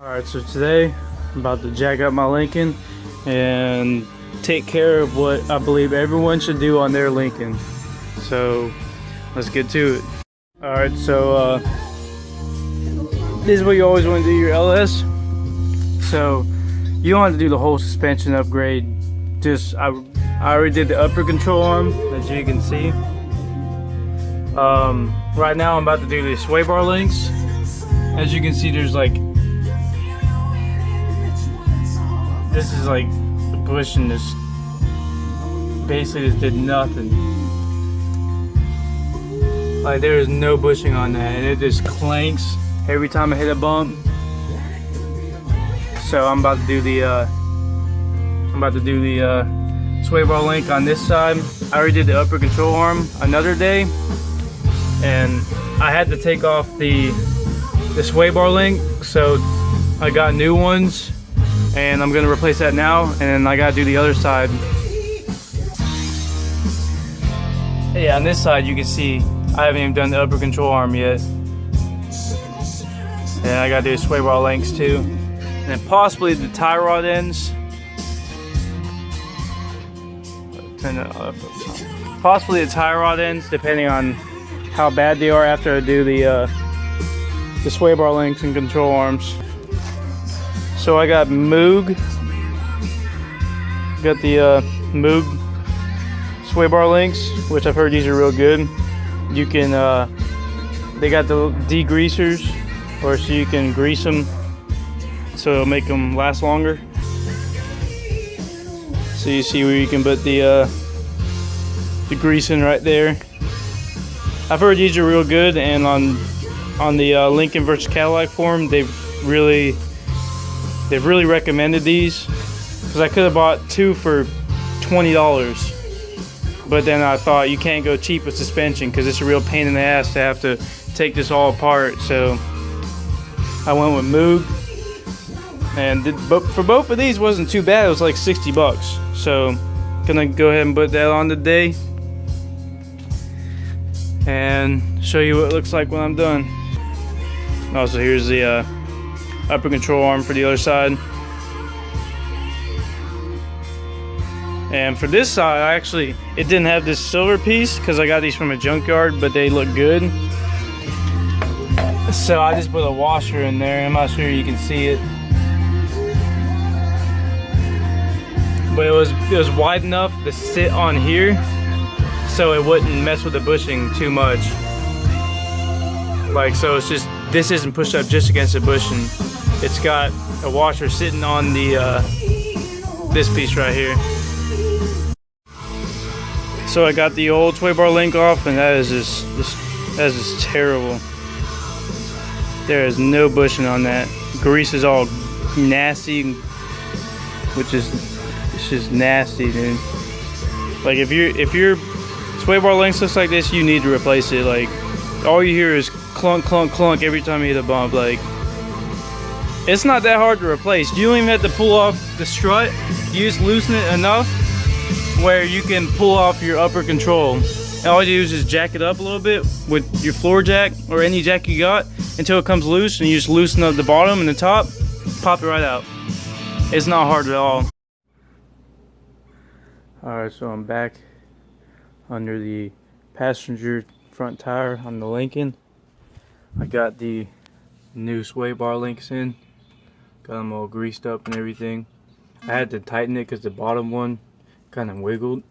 Alright, so today I'm about to jack up my Lincoln and take care of what I believe everyone should do on their Lincoln. So let's get to it. Alright, so this is what you always want to do your LS. So you don't have to do the whole suspension upgrade. Just I already did the upper control arm, as you can see. Right now I'm about to do the sway bar links. As you can see, there's like, this is like the bush, and this basically just did nothing. Like, there is no bushing on that, and it just clanks every time I hit a bump. So I'm about to do the sway bar link on this side. I already did the upper control arm another day, and I had to take off the sway bar link, so I got new ones, and I'm gonna replace that now, and then I gotta do the other side. Yeah, on this side you can see I haven't even done the upper control arm yet, and I gotta do sway bar links too, and then possibly the tie rod ends. Turn it up. Possibly the tie rod ends, depending on how bad they are after I do the sway bar links and control arms. So I got moog. Got the moog sway bar links, which I've heard these are real good. You can, they got the degreasers, or so you can grease them, so it'll make them last longer. So you see where you can put the grease in right there. I've heard these are real good, and on the Lincoln versus Cadillac forum, they've really recommended these, because I could have bought two for $20, but then I thought you can't go cheap with suspension because it's a real pain in the ass to have to take this all apart. So I went with moog, and but for both of these wasn't too bad. It was like 60 bucks. So gonna go ahead and put that on today and show you what it looks like when I'm done. Also, here's the upper control arm for the other side. And for this side, it didn't have this silver piece because I got these from a junkyard, but they look good. So I just put a washer in there. I'm not sure you can see it, but it was wide enough to sit on here, so it wouldn't mess with the bushing too much. Like, so it's just, this isn't pushed up just against the bushing. It's got a washer sitting on the this piece right here. So I got the old sway bar link off, and that is just terrible. There is no bushing on that. Grease is all nasty, which is, it's just nasty, dude. Like, if your sway bar links looks like this, you need to replace it. Like, all you hear is clunk, clunk, clunk every time you hit a bump. Like, it's not that hard to replace. You don't even have to pull off the strut. You just loosen it enough where you can pull off your upper control. And all you do is just jack it up a little bit with your floor jack or any jack you got until it comes loose, and you just loosen up the bottom and the top, pop it right out. It's not hard at all. Alright, so I'm back under the passenger front tire on the Lincoln. I got the new sway bar links in. Got them all greased up and everything. I had to tighten it because the bottom one kind of wiggled.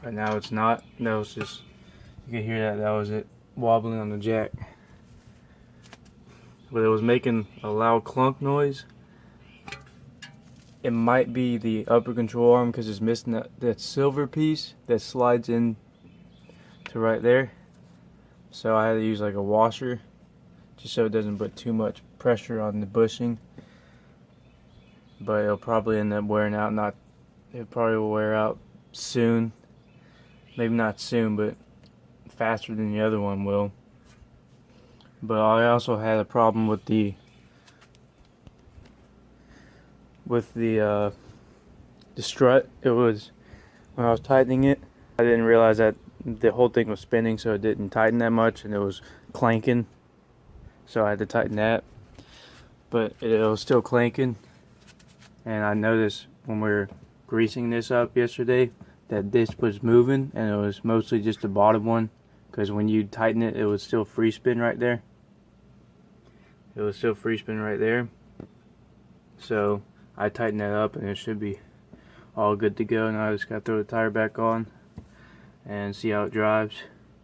Right now it's not. That was just, you can hear that was it wobbling on the jack. But it was making a loud clunk noise. It might be the upper control arm because it's missing that silver piece that slides in to right there. So I had to use like a washer just so it doesn't put too much pressure on the bushing. But it'll probably end up wearing out. It probably will wear out soon. Maybe not soon, but faster than the other one will. But I also had a problem with the strut. It was, when I was tightening it, I didn't realize that the whole thing was spinning, so it didn't tighten that much, and it was clanking, so I had to tighten that. but it was still clanking. And I noticed when we were greasing this up yesterday that this was moving, and it was mostly just the bottom one, because when you tighten it, it would still free spin right there. It was still free spin right there. So I tightened that up, and it should be all good to go. Now I just gotta throw the tire back on and see how it drives.